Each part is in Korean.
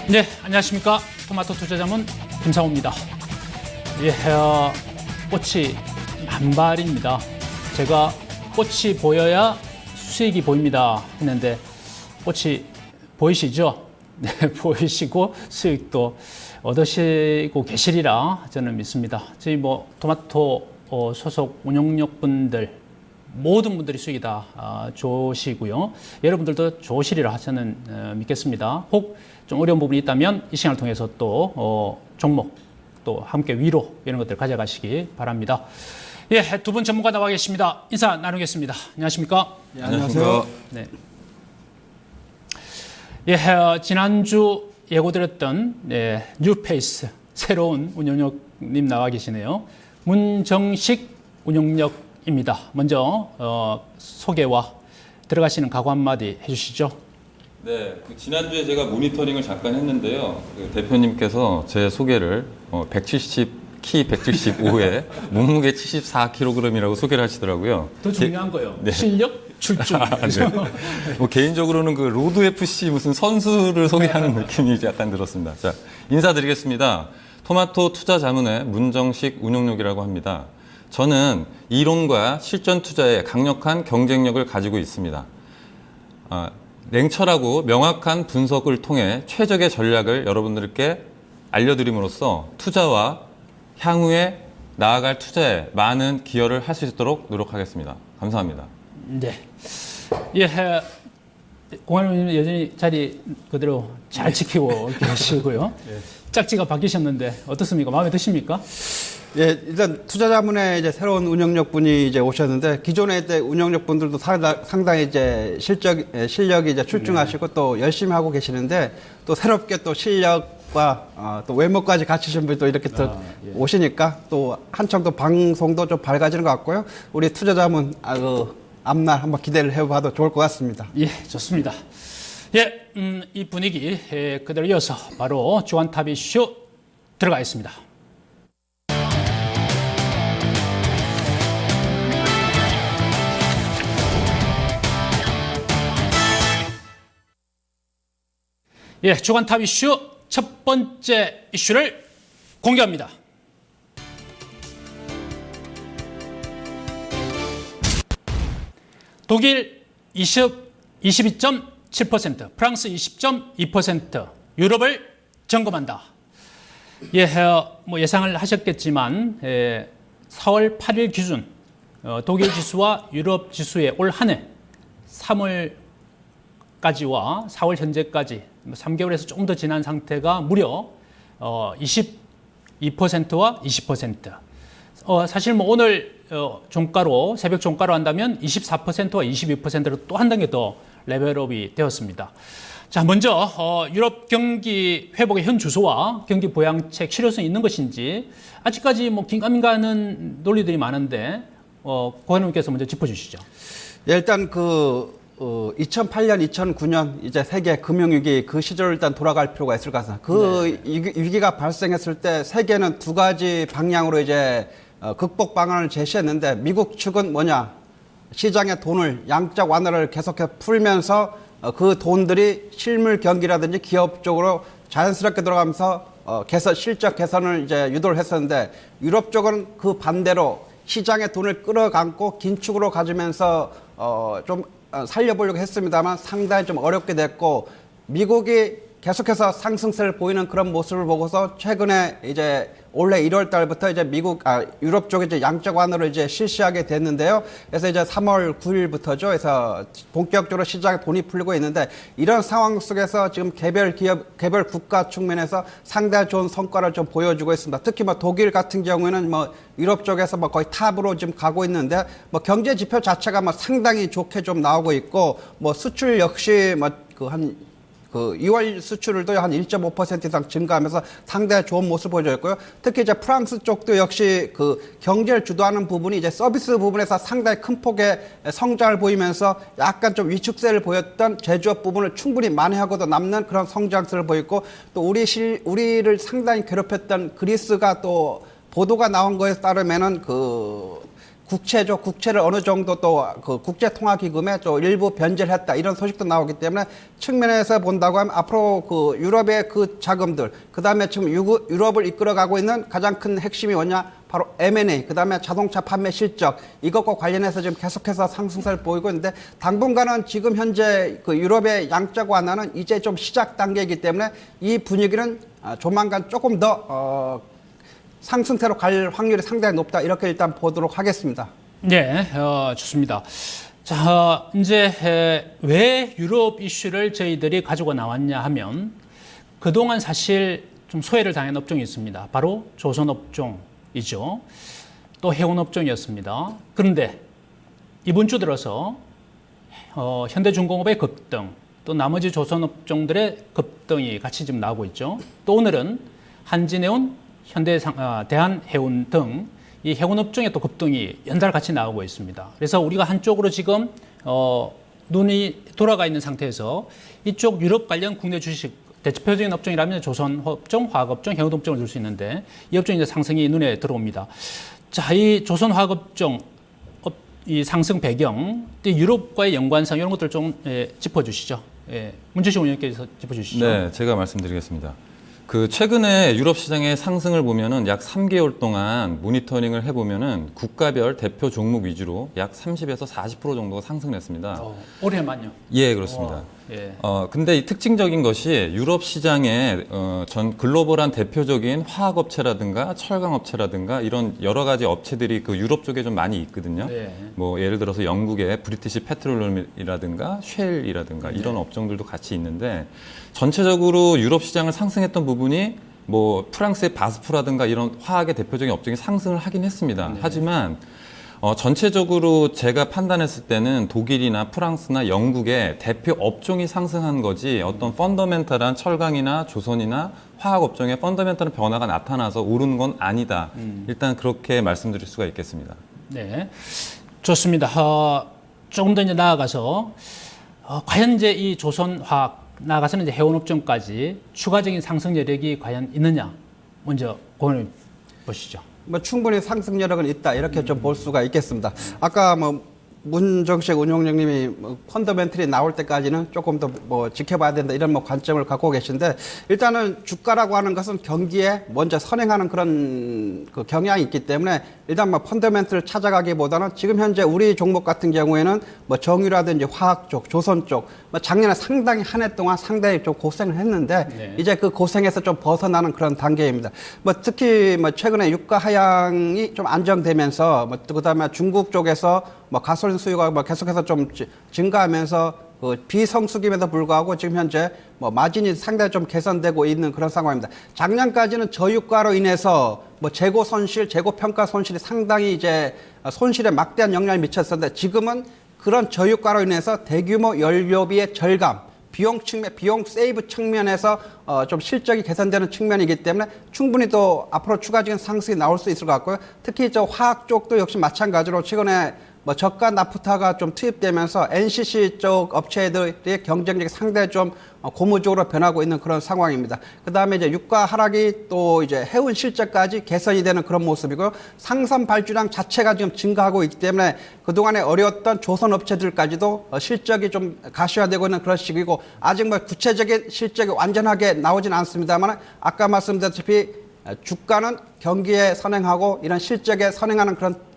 네, 안녕하십니까. 토마토 투자자문 김상호입니다. 예, 꽃이 만발입니다. 제가 꽃이 보여야 수익이 보입니다 했는데 꽃이 보이시죠? 네, 보이시고 수익도 얻으시고 계시리라 저는 믿습니다. 저희 토마토 소속 운영력분들 모든 분들이 수익이 다 좋으시고요. 여러분들도 좋으시리라 저는 믿겠습니다. 혹 좀 어려운 부분이 있다면 이 시간을 통해서 또 종목 또 함께 위로 이런 것들 가져가시기 바랍니다. 예, 두 분 전문가 나와 계십니다. 인사 나누겠습니다. 안녕하십니까? 네, 안녕하세요. 네. 예, 지난주 예고드렸던 뉴페이스 새로운 운영력님 나와 계시네요. 문정식 운영력입니다. 먼저 소개와 들어가시는 각오 한마디 해주시죠. 네, 지난주에 제가 모니터링을 잠깐 했는데요. 대표님께서 제 소개를 키 175에 몸무게 74kg이라고 소개를 하시더라고요. 더 중요한 거요. 네. 실력, 출중. 네. 개인적으로는 그 로드 FC 무슨 선수를 소개하는 느낌이 약간 들었습니다. 자, 인사드리겠습니다. 토마토 투자 자문의 문정식 운영력이라고 합니다. 저는 이론과 실전 투자에 강력한 경쟁력을 가지고 있습니다. 냉철하고 명확한 분석을 통해 최적의 전략을 여러분들께 알려드림으로써 투자와 향후에 나아갈 투자에 많은 기여를 할 수 있도록 노력하겠습니다. 감사합니다. 네. 예, 공안위원님 여전히 자리 그대로 잘 지키고 계시고요. 네. 짝지가 바뀌셨는데 어떻습니까? 마음에 드십니까? 예, 일단 투자자문에 이제 새로운 운영력 분이 이제 오셨는데 기존의 이제 운영력 분들도 상당히 이제 실력이 이제 출중하시고 또 열심히 하고 계시는데 또 새롭게 또 실력과 또 외모까지 갖추신 분이 또 이렇게 또 오시니까 또 한참 또 방송도 좀 밝아지는 것 같고요. 우리 투자자문 앞날 한번 기대를 해봐도 좋을 것 같습니다. 예, 좋습니다. 예, 이 분위기 그대로 이어서 바로 주간탑 이슈 들어가겠습니다. 예, 주간탑 이슈 첫 번째 이슈를 공개합니다. 독일 22.7%, 프랑스 20.2%, 유럽을 점검한다. 예, 예상을 하셨겠지만 4월 8일 기준 독일 지수와 유럽 지수의 올 한 해 3월까지와 4월 현재까지 3개월에서 조금 더 지난 상태가 무려 22%와 20%. 사실 오늘 종가로 새벽 종가로 한다면 24%와 22%로 또 한 단계 더 레벨업이 되었습니다. 자, 먼저 유럽 경기 회복의 현 주소와 경기 부양책 실효성이 있는 것인지 아직까지 긴가민가하는 논리들이 많은데 고관님께서 먼저 짚어주시죠. 예, 일단 2008년, 2009년 이제 세계 금융위기 그 시절을 일단 돌아갈 필요가 있을 것 같습니다. 위기가 발생했을 때 세계는 두 가지 방향으로 이제 극복 방안을 제시했는데 미국 측은 뭐냐? 시장의 돈을 양적 완화를 계속해 풀면서 그 돈들이 실물 경기라든지 기업 쪽으로 자연스럽게 들어가면서 실적 개선을 이제 유도를 했었는데 유럽 쪽은 그 반대로 시장의 돈을 끌어감고 긴축으로 가지면서 좀 살려보려고 했습니다만 상당히 좀 어렵게 됐고 미국이 계속해서 상승세를 보이는 그런 모습을 보고서 최근에 이제 올해 1월 달부터 이제 유럽 쪽에 이제 양적 완화를 이제 실시하게 됐는데요. 그래서 이제 3월 9일부터죠. 그래서 본격적으로 시장에 돈이 풀리고 있는데 이런 상황 속에서 지금 개별 기업, 개별 국가 측면에서 상당히 좋은 성과를 좀 보여주고 있습니다. 특히 독일 같은 경우에는 유럽 쪽에서 거의 탑으로 지금 가고 있는데 경제 지표 자체가 상당히 좋게 좀 나오고 있고 수출 역시 2월 수출도 한 1.5% 이상 증가하면서 상당히 좋은 모습을 보여줬고요. 특히 이제 프랑스 쪽도 역시 경제를 주도하는 부분이 이제 서비스 부분에서 상당히 큰 폭의 성장을 보이면서 약간 좀 위축세를 보였던 제조업 부분을 충분히 만회하고도 남는 그런 성장세를 보였고 또 우리를 상당히 괴롭혔던 그리스가 또 보도가 나온 거에 따르면은 국채를 어느 정도 또 그 국제통화기금에 또 일부 변제를 했다 이런 소식도 나오기 때문에 측면에서 본다고 하면 앞으로 그 유럽의 그 자금들 그다음에 지금 유럽을 이끌어가고 있는 가장 큰 핵심이 뭐냐 바로 M&A 그다음에 자동차 판매 실적 이것과 관련해서 지금 계속해서 상승세를 보이고 있는데 당분간은 지금 현재 그 유럽의 양적 완화는 이제 좀 시작 단계이기 때문에 이 분위기는 조만간 조금 더 상승세로 갈 확률이 상당히 높다 이렇게 일단 보도록 하겠습니다. 네, 좋습니다. 자, 이제 왜 유럽 이슈를 저희들이 가지고 나왔냐 하면 그동안 사실 좀 소외를 당한 업종이 있습니다. 바로 조선업종이죠. 또 해운업종이었습니다. 그런데 이번 주 들어서 현대중공업의 급등, 또 나머지 조선업종들의 급등이 같이 지금 나오고 있죠. 또 오늘은 한진해운, 대한해운 등 이 해운업종의 또 급등이 연달아 같이 나오고 있습니다. 그래서 우리가 한쪽으로 지금 눈이 돌아가 있는 상태에서 이쪽 유럽 관련 국내 주식 대표적인 업종이라면 조선업종, 화학업종, 해운업종을 들 수 있는데 이 업종이 이제 상승이 눈에 들어옵니다. 자, 이 조선화학업종 이 상승 배경, 또 유럽과의 연관성 이런 것들 좀 짚어주시죠. 문재식 의원님께서 짚어주시죠. 네, 제가 말씀드리겠습니다. 그 최근에 유럽 시장의 상승을 보면은 약 3개월 동안 모니터링을 해보면은 국가별 대표 종목 위주로 약 30에서 40% 정도가 상승했습니다. 올해만요? 예, 그렇습니다. 예. 근데 이 특징적인 것이 유럽 시장에 전 글로벌한 대표적인 화학업체라든가 철강업체라든가 이런 여러 가지 업체들이 그 유럽 쪽에 좀 많이 있거든요. 네. 뭐 예를 들어서 영국의 브리티시 페트롤리움이라든가 쉘이라든가 이런 업종들도 같이 있는데 전체적으로 유럽 시장을 상승했던 부분이 뭐 프랑스의 바스프라든가 이런 화학의 대표적인 업종이 상승을 하긴 했습니다. 하지만 전체적으로 제가 판단했을 때는 독일이나 프랑스나 영국의 대표 업종이 상승한 거지 어떤 펀더멘탈한 철강이나 조선이나 화학 업종의 펀더멘탈한 변화가 나타나서 오른 건 아니다. 일단 그렇게 말씀드릴 수가 있겠습니다. 네, 좋습니다. 조금 더 이제 나아가서 과연 이제 이 조선화학 나아가서는 이제 해운업종까지 추가적인 상승 여력이 과연 있느냐 먼저 고민해 보시죠. 뭐 충분히 상승 여력은 있다 이렇게 좀 볼 수가 있겠습니다. 아까 뭐 문정식 운용장님이 뭐 펀더멘털이 나올 때까지는 조금 더 뭐 지켜봐야 된다 이런 뭐 관점을 갖고 계신데 일단은 주가라고 하는 것은 경기에 먼저 선행하는 그런 그 경향이 있기 때문에 일단 뭐 펀더멘털을 찾아가기보다는 지금 현재 우리 종목 같은 경우에는 뭐 정유라든지 화학 쪽, 조선 쪽 뭐 작년에 상당히 한 해 동안 상당히 좀 고생을 했는데 네. 이제 그 고생에서 좀 벗어나는 그런 단계입니다. 뭐 특히 뭐 최근에 유가 하향이 좀 안정되면서 뭐 그다음에 중국 쪽에서 뭐 가솔린 수요가 뭐 계속해서 좀 증가하면서 그 비성수기에도 불구하고 지금 현재 뭐 마진이 상당히 좀 개선되고 있는 그런 상황입니다. 작년까지는 저유가로 인해서 뭐 재고 손실, 재고 평가 손실이 상당히 이제 손실에 막대한 영향을 미쳤었는데 지금은 그런 저유가로 인해서 대규모 연료비의 절감, 비용 측면, 비용 세이브 측면에서 좀 실적이 개선되는 측면이기 때문에 충분히 또 앞으로 추가적인 상승이 나올 수 있을 것 같고요. 특히 저 화학 쪽도 역시 마찬가지로 최근에 뭐 저가 나프타가 좀 투입되면서 NCC 쪽 업체들의 경쟁력이 상당히 좀 고무적으로 변하고 있는 그런 상황입니다. 그 다음에 이제 유가 하락이 또 이제 해운 실적까지 개선이 되는 그런 모습이고요. 상선 발주량 자체가 지금 증가하고 있기 때문에 그동안에 어려웠던 조선 업체들까지도 실적이 좀 가시화되고 있는 그런 시기고 아직 뭐 구체적인 실적이 완전하게 나오진 않습니다만 아까 말씀드렸다시피 주가는 경기에 선행하고 이런 실적에 선행하는 그런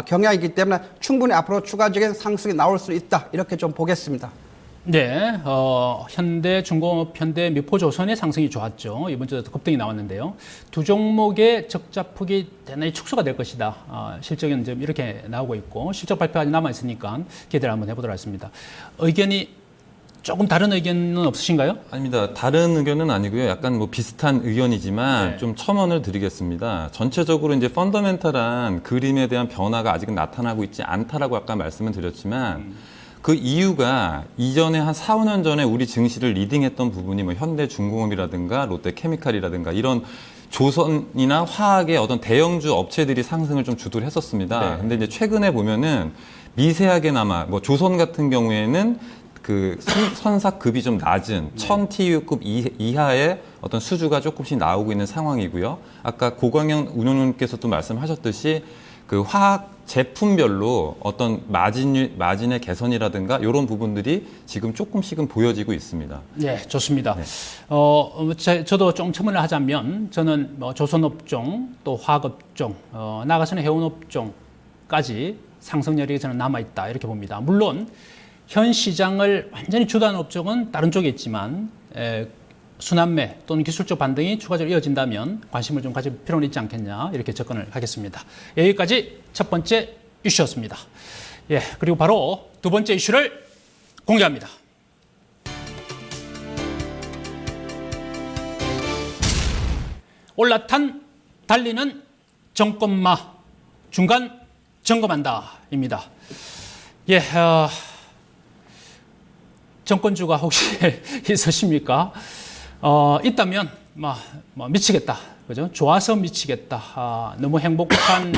경향이기 때문에 충분히 앞으로 추가적인 상승이 나올 수 있다 이렇게 좀 보겠습니다. 네, 현대중공업, 현대미포조선의 상승이 좋았죠. 이번 주에도 급등이 나왔는데요. 두 종목의 적자폭이 대단히 축소가 될 것이다. 실적은 좀 이렇게 나오고 있고 실적 발표가 남아 있으니까 기대를 한번 해보도록 하겠습니다. 의견이 조금 다른 의견은 없으신가요? 아닙니다. 다른 의견은 아니고요. 약간 뭐 비슷한 의견이지만 네. 좀 첨언을 드리겠습니다. 전체적으로 이제 펀더멘탈한 그림에 대한 변화가 아직은 나타나고 있지 않다라고 아까 말씀을 드렸지만 그 이유가 이전에 한 4, 5년 전에 우리 증시를 리딩했던 부분이 뭐 현대중공업이라든가 롯데케미칼이라든가 이런 조선이나 화학의 어떤 대형주 업체들이 상승을 좀 주도를 했었습니다. 네. 근데 이제 최근에 보면은 미세하게나마 뭐 조선 같은 경우에는 그 선사급이 좀 낮은 1000TU급 이하의 어떤 수주가 조금씩 나오고 있는 상황이고요. 아까 고광현 운영님께서도 말씀하셨듯이 그 화학 제품별로 어떤 마진의 개선이라든가 이런 부분들이 지금 조금씩은 보여지고 있습니다. 네, 좋습니다. 저도 좀 첨언을 하자면 저는 뭐 조선업종 또 화학업종 나아가서는 해운업종까지 상승열이 저는 남아있다 이렇게 봅니다. 물론 현 시장을 완전히 주도하는 업종은 다른 쪽에 있지만 순환매 또는 기술적 반등이 추가적으로 이어진다면 관심을 좀 가질 필요는 있지 않겠냐 이렇게 접근을 하겠습니다. 여기까지 첫 번째 이슈였습니다. 예, 그리고 바로 두 번째 이슈를 공개합니다. 올라탄 달리는 정권마 중간 점검한다입니다. 예, 정권주가 혹시 있으십니까? 있다면 미치겠다, 그죠? 좋아서 미치겠다. 너무 행복한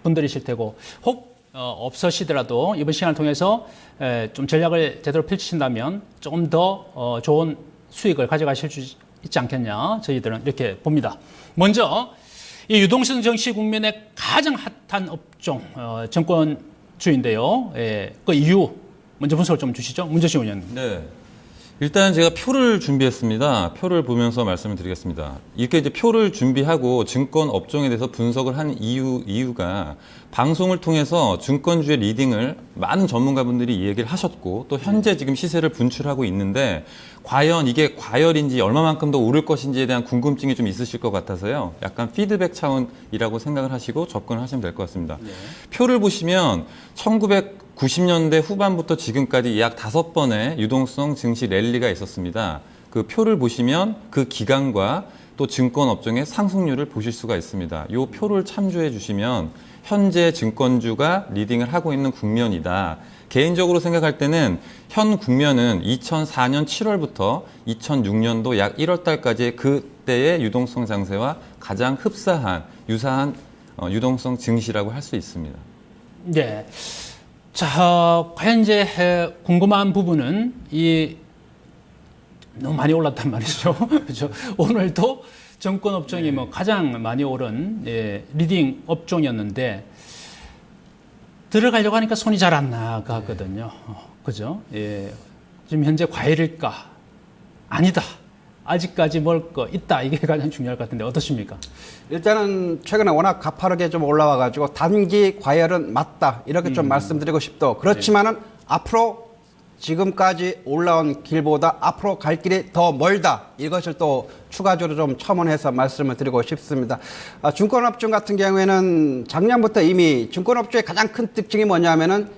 분들이실 테고, 혹 없으시더라도 이번 시간을 통해서 좀 전략을 제대로 펼치신다면 조금 더 좋은 수익을 가져가실 수 있지 않겠냐, 저희들은 이렇게 봅니다. 먼저 이 유동성 정시 국면의 가장 핫한 업종 정권주인데요. 그 이유 먼저 분석을 좀 주시죠, 문재신 의원님. 네. 일단 제가 표를 준비했습니다. 표를 보면서 말씀을 드리겠습니다. 이렇게 이제 표를 준비하고 증권 업종에 대해서 분석을 한 이유가 방송을 통해서 증권주의 리딩을 많은 전문가분들이 이 얘기를 하셨고 또 현재 지금 시세를 분출하고 있는데 과연 이게 과열인지 얼마만큼 더 오를 것인지에 대한 궁금증이 좀 있으실 것 같아서요. 약간 피드백 차원이라고 생각을 하시고 접근을 하시면 될 것 같습니다. 네. 표를 보시면 1990년대 후반부터 지금까지 약 5번의 유동성 증시 랠리가 있었습니다. 그 표를 보시면 그 기간과 또 증권 업종의 상승률을 보실 수가 있습니다. 이 표를 참조해 주시면 현재 증권주가 리딩을 하고 있는 국면이다. 개인적으로 생각할 때는 현 국면은 2004년 7월부터 2006년도 약 1월 달까지의 그때의 유동성 장세와 가장 유사한 유동성 증시라고 할 수 있습니다. 네. 자, 과연 이제 궁금한 부분은 너무 많이 올랐단 말이죠. 그렇죠. 오늘도 정권 업종이 뭐 가장 많이 오른 리딩 업종이었는데 들어가려고 하니까 손이 잘 안 나가거든요. 그죠? 예. 지금 현재 과열일까? 아니다. 아직까지 먹을 거 있다. 이게 가장 중요할 것 같은데 어떠십니까? 일단은 최근에 워낙 가파르게 좀 올라와가지고 단기 과열은 맞다 이렇게 좀 말씀드리고 싶도 그렇지만은 앞으로 지금까지 올라온 길보다 앞으로 갈 길이 더 멀다 이것을 또 추가적으로 좀 첨언해서 말씀을 드리고 싶습니다. 증권업종 같은 경우에는 작년부터 이미 증권업종의 가장 큰 특징이 뭐냐면은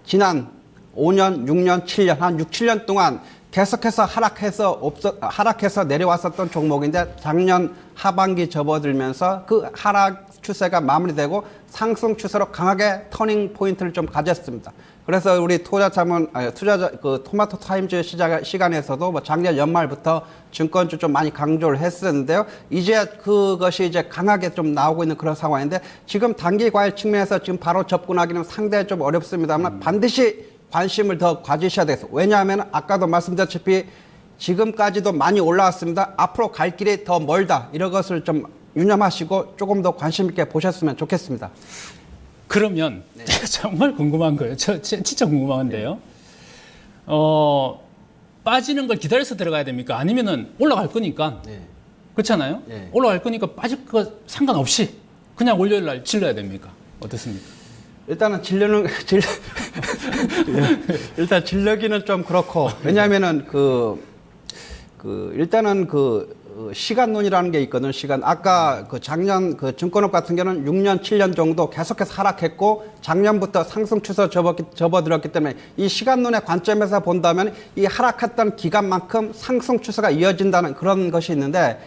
지난 5년, 6년, 7년 한 6, 7년 동안 계속해서 하락해서 내려왔었던 종목인데 작년 하반기 접어들면서 그 하락 추세가 마무리되고 상승 추세로 강하게 터닝 포인트를 좀 가졌습니다. 그래서 우리 토마토 타임즈 시간에서도 뭐 작년 연말부터 증권주 좀 많이 강조를 했었는데요. 이제 그것이 이제 강하게 좀 나오고 있는 그런 상황인데 지금 단기 과열 측면에서 지금 바로 접근하기는 상당히 좀 어렵습니다만 반드시 관심을 더 가지셔야 되겠어요. 왜냐하면 아까도 말씀드렸다시피 지금까지도 많이 올라왔습니다. 앞으로 갈 길이 더 멀다. 이런 것을 좀 유념하시고 조금 더 관심 있게 보셨으면 좋겠습니다. 그러면 제가 정말 궁금한 거예요. 진짜 궁금한데요. 빠지는 걸 기다려서 들어가야 됩니까? 아니면은 올라갈 거니까. 그렇잖아요. 올라갈 거니까 빠질 거 상관없이 그냥 월요일 날 질러야 됩니까? 어떻습니까? 일단은 일단 질러기는 좀 그렇고 왜냐하면은 일단은 시간론이라는 게 있거든요. 아까 작년 증권업 같은 경우는 6년, 7년 정도 계속해서 하락했고 작년부터 상승 추세 접어들었기 때문에 이 시간론의 관점에서 본다면 이 하락했던 기간만큼 상승 추세가 이어진다는 그런 것이 있는데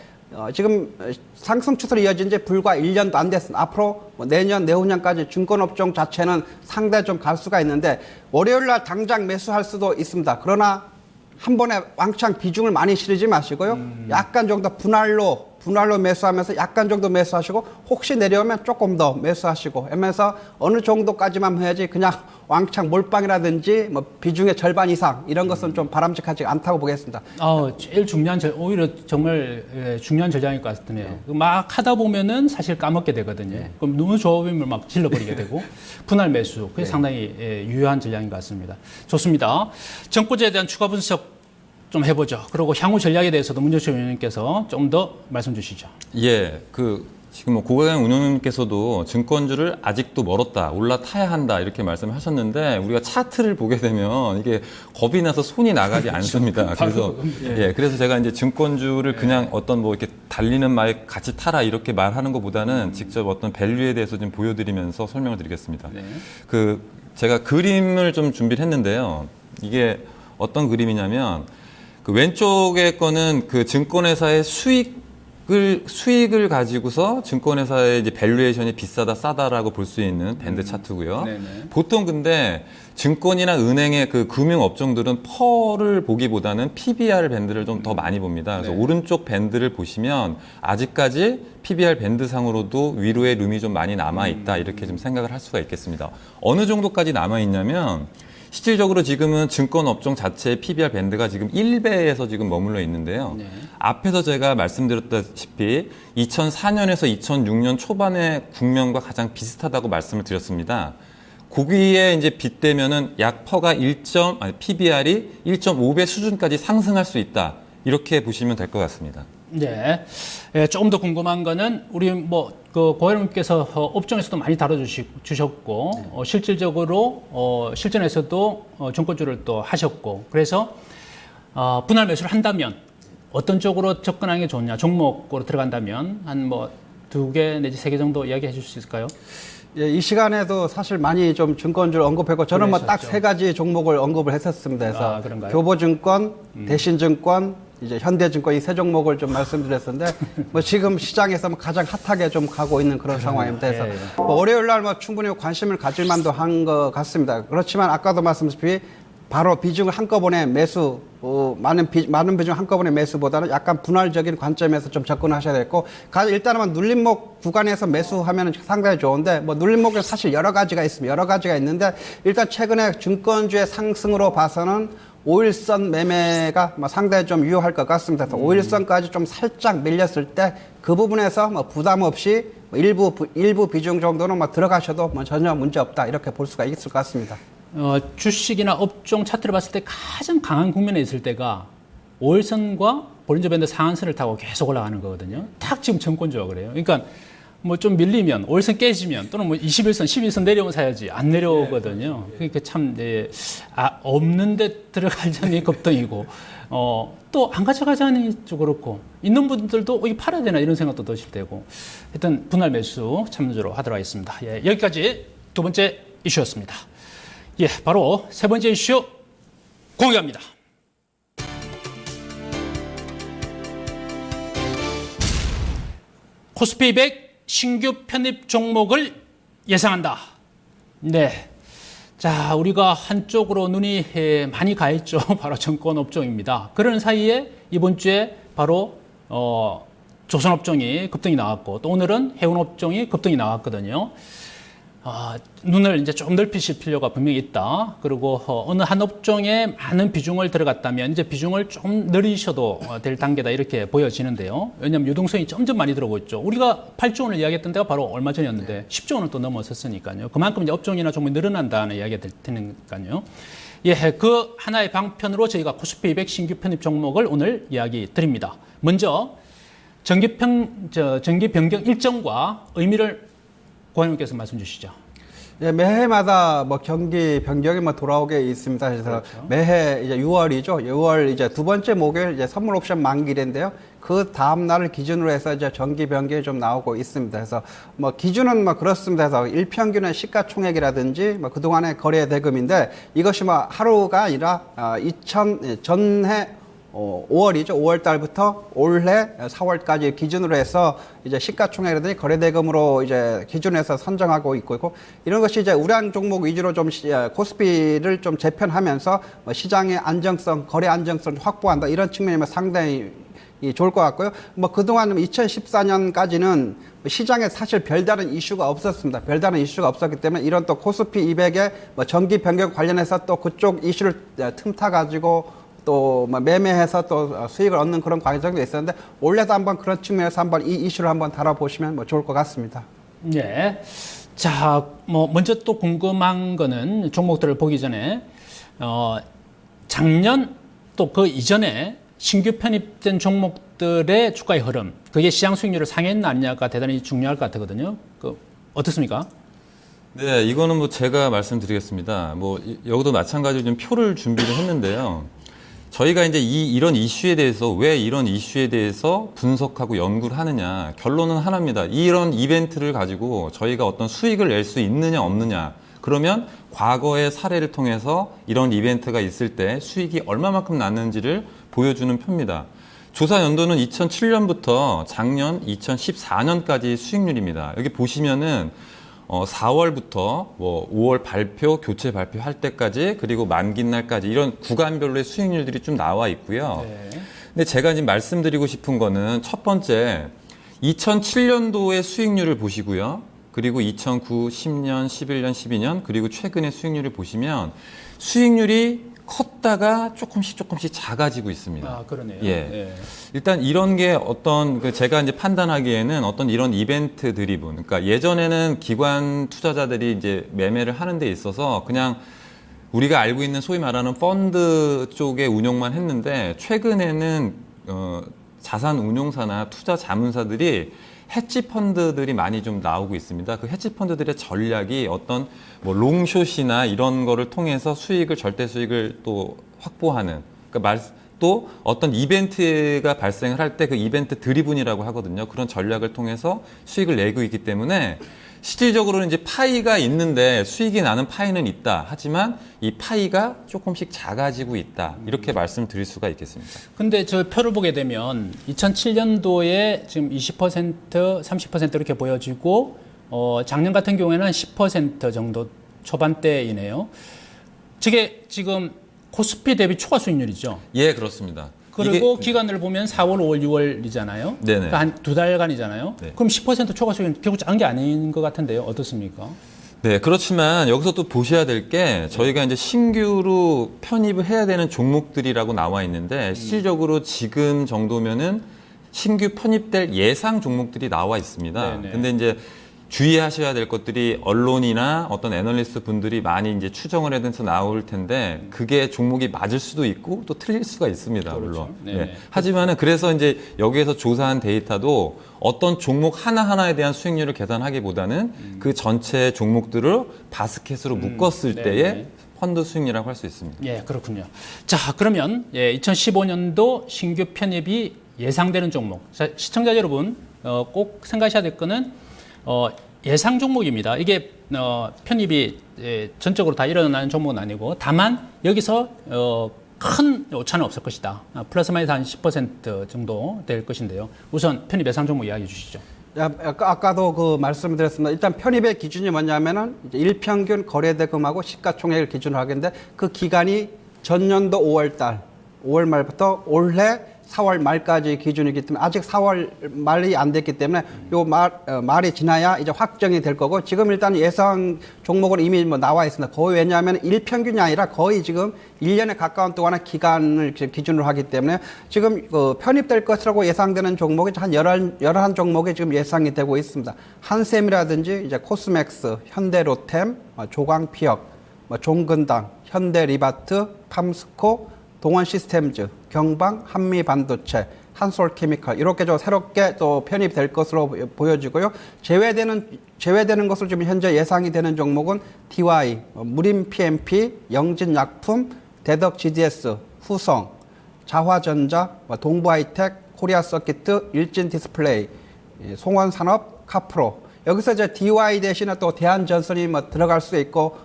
지금 상승 추세로 이어진 지 불과 1년도 안 됐습니다. 앞으로 내년, 내후년까지 증권업종 자체는 상당히 좀 갈 수가 있는데 월요일 날 당장 매수할 수도 있습니다. 그러나 한 번에 왕창 비중을 많이 실지 마시고요. 약간 정도 분할로 분할로 매수하면서 약간 정도 매수하시고 혹시 내려오면 조금 더 매수하시고 하면서 어느 정도까지만 해야지 그냥 왕창 몰빵이라든지 뭐 비중의 절반 이상 이런 것은 좀 바람직하지 않다고 보겠습니다. 제일 중요한 오히려 정말 중요한 전략일 것 같네요. 막 하다 보면은 사실 까먹게 되거든요. 그럼 너무 좋아 보이면 막 질러버리게 되고 분할 매수 그게 상당히 유효한 전략인 것 같습니다. 좋습니다. 정보제에 대한 추가 분석 좀 해보죠. 그리고 향후 전략에 대해서도 문정철 위원님께서 좀 더 말씀 주시죠. 예, 지금 뭐 고가경 운영님께서도 증권주를 아직도 멀었다, 올라타야 한다 이렇게 말씀을 하셨는데 우리가 차트를 보게 되면 이게 겁이 나서 손이 나가지 않습니다. 그래서 그래서 제가 이제 증권주를 그냥 어떤 뭐 이렇게 달리는 말에 같이 타라 이렇게 말하는 것보다는 직접 어떤 밸류에 대해서 좀 보여드리면서 설명을 드리겠습니다. 제가 그림을 좀 준비를 했는데요. 이게 어떤 그림이냐면 그 왼쪽에 거는 그 증권회사의 수익을 가지고서 증권회사의 이제 밸류에이션이 비싸다 싸다라고 볼 수 있는 밴드 차트고요. 보통 근데 증권이나 은행의 그 금융 업종들은 펄을 보기보다는 PBR 밴드를 좀 더 많이 봅니다. 그래서 오른쪽 밴드를 보시면 아직까지 PBR 밴드 상으로도 위로의 룸이 좀 많이 남아 있다 이렇게 좀 생각을 할 수가 있겠습니다. 어느 정도까지 남아 있냐면 실질적으로 지금은 증권 업종 자체의 PBR 밴드가 지금 1배에서 지금 머물러 있는데요. 앞에서 제가 말씀드렸다시피 2004년에서 2006년 초반의 국면과 가장 비슷하다고 말씀을 드렸습니다. 거기에 이제 빗대면은 약 퍼가 PBR이 1.5배 수준까지 상승할 수 있다. 이렇게 보시면 될 것 같습니다. 네. 조금 더 궁금한 거는 우리 고현님께서 업종에서도 많이 다뤄주셨고 실질적으로 실전에서도 증권주를 또 하셨고 그래서 분할 매수를 한다면 어떤 쪽으로 접근하는 게 좋냐 종목으로 들어간다면 한 뭐 2개 내지 3개 정도 이야기해 줄 수 있을까요? 예, 이 시간에도 사실 많이 좀 증권주를 언급했고 저는 뭐 딱 3가지 종목을 언급을 했었습니다. 그래서 교보증권, 대신증권, 이제 현대증권 이 3종목을 좀 말씀드렸었는데 뭐 지금 시장에서 뭐 가장 핫하게 좀 가고 있는 그런 상황입니다. 그래서 뭐 월요일 날 뭐 충분히 관심을 가질 만도 한 것 같습니다. 그렇지만 아까도 말씀드렸듯이 바로 비중을 한꺼번에 매수, 많은 비중 한꺼번에 매수보다는 약간 분할적인 관점에서 좀 접근하셔야 되고, 일단은 눌림목 구간에서 매수하면 상당히 좋은데, 뭐 눌림목은 사실 여러 가지가 있습니다. 여러 가지가 있는데, 일단 최근에 증권주의 상승으로 봐서는 5일선 매매가 상당히 좀 유효할 것 같습니다. 5일선까지 좀 살짝 밀렸을 때 그 부분에서 뭐 부담 없이 일부 비중 정도는 뭐 들어가셔도 뭐 전혀 문제 없다. 이렇게 볼 수가 있을 것 같습니다. 주식이나 업종 차트를 봤을 때 가장 강한 국면에 있을 때가 5일선과 볼린저 밴드 상한선을 타고 계속 올라가는 거거든요. 딱 지금 증권주가 그래요. 그러니까 뭐 좀 밀리면 5일선 깨지면 또는 뭐 21선, 12선 내려오면 사야지 안 내려오거든요. 그러니까 참 없는데 들어갈 점이 급등이고 또 안 가져가자니 좀 그렇고 있는 분들도 이 팔아야 되나 이런 생각도 드실 테고 하여튼 분할 매수 참조로 하도록 하겠습니다. 예, 여기까지 2번째 이슈였습니다. 예, 바로 3번째 이슈 공개합니다. 코스피 200 신규 편입 종목을 예상한다. 네. 자, 우리가 한쪽으로 눈이 많이 가 있죠. 바로 증권 업종입니다. 그런 사이에 이번 주에 바로 조선 업종이 급등이 나왔고 또 오늘은 해운 업종이 급등이 나왔거든요. 눈을 이제 좀 넓히실 필요가 분명히 있다. 그리고 어느 한 업종에 많은 비중을 들어갔다면 이제 비중을 좀 늘리셔도 될 단계다 이렇게 보여지는데요. 왜냐하면 유동성이 점점 많이 들어오고 있죠. 우리가 8조 원을 이야기했던 데가 바로 얼마 전이었는데 10조 원을 또 넘어섰으니까요. 그만큼 이제 업종이나 종목이 늘어난다는 이야기가 될 테니까요. 예, 그 하나의 방편으로 저희가 코스피 200 신규 편입 종목을 오늘 이야기 드립니다. 먼저 정기 변경 일정과 의미를 고객님께서 말씀 주시죠. 예, 매해마다 뭐 경기 변경이 뭐 돌아오게 있습니다. 그래서 그렇죠. 매해 이제 6월이죠. 6월 이제 2번째 목요일 이제 선물 옵션 만기일인데요. 그 다음 날을 기준으로 해서 이제 정기 변경이 좀 나오고 있습니다. 그래서 뭐 기준은 뭐 그렇습니다. 그래서 일평균의 시가총액이라든지 뭐 그동안의 거래 대금인데 이것이 뭐 하루가 아니라 전해 5월이죠. 5월 달부터 올해 4월까지 기준으로 해서 이제 시가총액이라든지 거래대금으로 이제 기준에서 선정하고 있고 이런 것이 이제 우량 종목 위주로 좀 코스피를 좀 재편하면서 시장의 안정성, 거래 안정성을 확보한다 이런 측면이면 상당히 좋을 것 같고요. 뭐 그동안 2014년까지는 시장에 사실 별다른 이슈가 없었습니다. 별다른 이슈가 없었기 때문에 이런 또 코스피 200의 뭐 정기 변경 관련해서 또 그쪽 이슈를 틈타 가지고 또 뭐 매매해서 또 수익을 얻는 그런 과정도 있었는데 올해도 한번 그런 측면에서 한번 이 이슈를 한번 다뤄보시면 뭐 좋을 것 같습니다. 예. 자, 뭐 먼저 또 궁금한 거는 종목들을 보기 전에 작년 또 그 이전에 신규 편입된 종목들의 주가의 흐름, 그게 시장 수익률을 상회했나 아니냐가 대단히 중요할 것 같거든요. 어떻습니까? 네, 이거는 뭐 제가 말씀드리겠습니다. 뭐 여기도 마찬가지로 좀 표를 준비를 했는데요. 저희가 이제 이런 이슈에 대해서 왜 이런 이슈에 대해서 분석하고 연구를 하느냐, 결론은 하나입니다. 이런 이벤트를 가지고 저희가 어떤 수익을 낼 수 있느냐 없느냐, 그러면 과거의 사례를 통해서 이런 이벤트가 있을 때 수익이 얼마만큼 났는지를 보여주는 표입니다. 조사 연도는 2007년부터 작년 2014년까지 수익률입니다. 여기 보시면은 4월부터 뭐 5월 발표, 교체 발표할 때까지, 그리고 만기 날까지 이런 구간별로의 수익률들이 좀 나와 있고요. 네. 근데 제가 지금 말씀드리고 싶은 거는 첫 번째 2007년도의 수익률을 보시고요. 그리고 2009, 10년, 11년, 12년, 그리고 최근의 수익률을 보시면 수익률이 컸다가 조금씩 작아지고 있습니다. 아, 그러네요. 예. 예. 일단 이런 게 어떤 제가 이제 판단하기에는 어떤 이런 이벤트 드리븐, 그러니까 예전에는 기관 투자자들이 이제 매매를 하는 데 있어서 그냥 우리가 알고 있는 소위 말하는 펀드 쪽의 운용만 했는데, 최근에는 자산 운용사나 투자 자문사들이 해지 펀드들이 많이 좀 나오고 있습니다. 그 해지 펀드들의 전략이 어떤 뭐 롱숏이나 이런 거를 통해서 수익을, 절대 수익을 또 확보하는, 그러니까 또 어떤 이벤트가 발생을 할 때 그 이벤트 드리븐이라고 하거든요. 그런 전략을 통해서 수익을 내고 있기 때문에 실질적으로는 이제 파이가 있는데 수익이 나는 파이는 있다. 하지만 이 파이가 조금씩 작아지고 있다. 이렇게 말씀드릴 수가 있겠습니다. 근데 저 표를 보게 되면 2007년도에 지금 20%, 30% 이렇게 보여지고 작년 같은 경우에는 10% 정도 초반대이네요. 저게 지금 코스피 대비 초과 수익률이죠. 예, 그렇습니다. 그리고 기간을 보면 4월, 5월, 6월이잖아요. 네네. 그러니까 한 두 달간이잖아요. 네. 그럼 10% 초과 수익률 결국 작은 게 아닌 것 같은데요. 어떻습니까? 네, 그렇지만 여기서 또 보셔야 될 게 저희가 이제 신규로 편입을 해야 되는 종목들이라고 나와 있는데 실질적으로 지금 정도면은 신규 편입될 예상 종목들이 나와 있습니다. 네네. 근데 이제 주의하셔야 될 것들이 언론이나 어떤 애널리스트 분들이 많이 이제 추정을 해서 나올 텐데 그게 종목이 맞을 수도 있고 또 틀릴 수가 있습니다. 그렇죠. 물론. 네. 하지만은 그래서 이제 여기에서 조사한 데이터도 어떤 종목 하나하나에 대한 수익률을 계산하기보다는 그 전체 종목들을 바스켓으로 묶었을 네. 때의 펀드 수익률이라고 할 수 있습니다. 예, 그렇군요. 자, 그러면 2015년도 신규 편입이 예상되는 종목. 자, 시청자 여러분 꼭 생각하셔야 될 거는 예상 종목입니다. 이게 편입이 전적으로 다 일어나는 종목은 아니고 다만 여기서 큰 오차는 없을 것이다. 플러스 마이너스 한 10% 정도 될 것인데요. 우선 편입 예상 종목 이야기해 주시죠. 아까도 그 말씀드렸습니다. 일단 편입의 기준이 뭐냐면은 이제 일평균 거래대금하고 시가총액을 기준으로 하겠는데 그 기간이 전년도 5월 말부터 올해 4월 말까지 기준이기 때문에 아직 4월 말이 안 됐기 때문에 요 말이 지나야 이제 확정이 될 거고 지금 일단 예상 종목은 이미 뭐 나와 있습니다. 거의 왜냐하면 일평균이 아니라 거의 지금 1년에 가까운 동안의 기간을 기준으로 하기 때문에 지금 편입될 것이라고 예상되는 종목이 한 11 종목이 지금 예상이 되고 있습니다. 한샘이라든지 이제 코스맥스, 현대로템, 조광피혁, 종근당, 현대리바트, 팜스코, 동원시스템즈, 경방, 한미반도체, 한솔케미칼 이렇게 좀 새롭게 또 편입될 것으로 보여지고요. 제외되는 것으로 지금 현재 예상이 되는 종목은 DY, 무림 PMP, 영진약품, 대덕 GDS, 후성, 자화전자, 동부하이텍, 코리아서키트, 일진디스플레이, 송원산업, 카프로. 여기서 이제 DY 대신에 또 대한전선이 들어갈 수도 있고,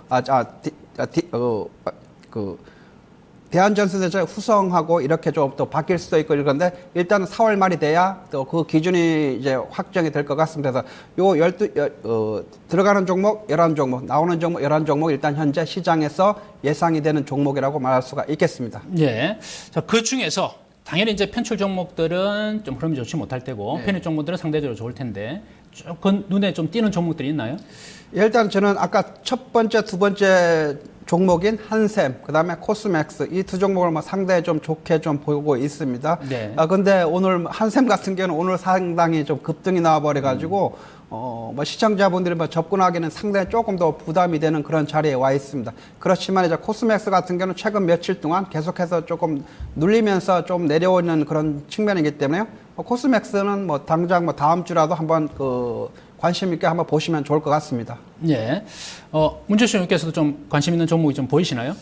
대한전선에서 후성하고 이렇게 좀 또 바뀔 수도 있고 이런데 일단은 4월 말이 돼야 또 그 기준이 이제 확정이 될 것 같습니다. 그래서 들어가는 종목 11종목, 나오는 종목 11종목 일단 현재 시장에서 예상이 되는 종목이라고 말할 수가 있겠습니다. 예. 자, 그 중에서 당연히 이제 편출 종목들은 좀 흐름이 좋지 못할 때고 편입 종목들은 상대적으로 좋을 텐데 조금 눈에 좀 띄는 종목들이 있나요? 일단 저는 아까 첫 번째, 두 번째 종목인 한샘, 그다음에 코스맥스 이 두 종목을 뭐 상당히 좀 좋게 좀 보고 있습니다. 네. 근데 오늘 한샘 같은 경우는 오늘 상당히 좀 급등이 나와버려 가지고 뭐 시청자분들이 뭐 접근하기는 상당히 조금 더 부담이 되는 그런 자리에 와 있습니다. 그렇지만 이제 코스맥스 같은 경우는 최근 며칠 동안 계속해서 조금 눌리면서 좀 내려오는 그런 측면이기 때문에요. 코스맥스는 뭐 당장 뭐 다음 주라도 한번 관심 있게 한번 보시면 좋을 것 같습니다. 예. 문재수 의원께서도 좀 관심 있는 종목이 좀 보이시나요?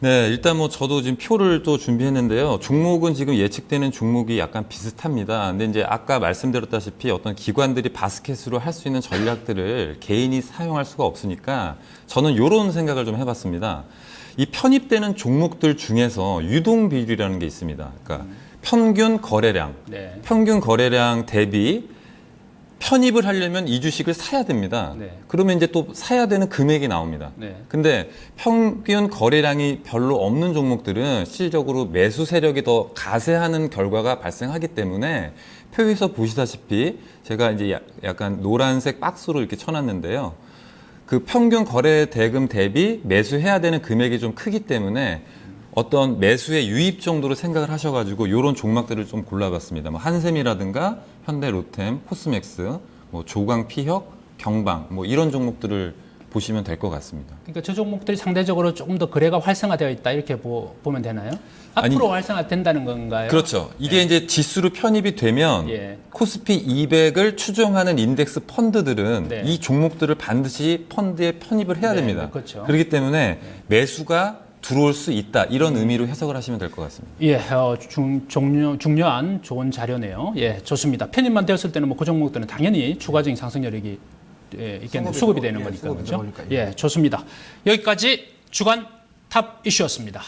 네, 일단 뭐 저도 지금 표를 또 준비했는데요. 종목은 지금 예측되는 종목이 약간 비슷합니다. 근데 이제 아까 말씀드렸다시피 어떤 기관들이 바스켓으로 할 수 있는 전략들을 개인이 사용할 수가 없으니까 저는 이런 생각을 좀 해봤습니다. 이 편입되는 종목들 중에서 유동 비율이라는 게 있습니다. 그러니까 평균 거래량, 네. 평균 거래량 대비 편입을 하려면 이 주식을 사야 됩니다. 네. 그러면 이제 또 사야 되는 금액이 나옵니다. 네. 근데 평균 거래량이 별로 없는 종목들은 실질적으로 매수 세력이 더 가세하는 결과가 발생하기 때문에 표에서 보시다시피 제가 이제 약간 노란색 박스로 이렇게 쳐놨는데요. 그 평균 거래 대금 대비 매수해야 되는 금액이 좀 크기 때문에 어떤 매수의 유입 정도로 생각을 하셔가지고 이런 종목들을 좀 골라봤습니다. 뭐 한샘이라든가 현대로템, 코스맥스, 뭐 조광 피혁, 경방 뭐 이런 종목들을 보시면 될 것 같습니다. 그러니까 저 종목들이 상대적으로 조금 더 거래가 활성화되어 있다 이렇게 보면 되나요? 앞으로 활성화된다는 건가요? 그렇죠. 이게 이제 지수로 편입이 되면 예. 코스피 200을 추종하는 인덱스 펀드들은 네. 이 종목들을 반드시 펀드에 편입을 해야 네, 됩니다. 그렇죠. 그렇기 때문에 매수가 들어올 수 있다 이런 의미로 해석을 하시면 될 것 같습니다. 예, 중요한 좋은 자료네요. 예, 좋습니다. 편입만 되었을 때는 뭐 그 종목들은 당연히 추가적인 상승 여력이 있겠네요. 수급이 되는 거니까. 수급이 그렇죠? 들어오니까요. 예, 좋습니다. 여기까지 주간 탑 이슈였습니다.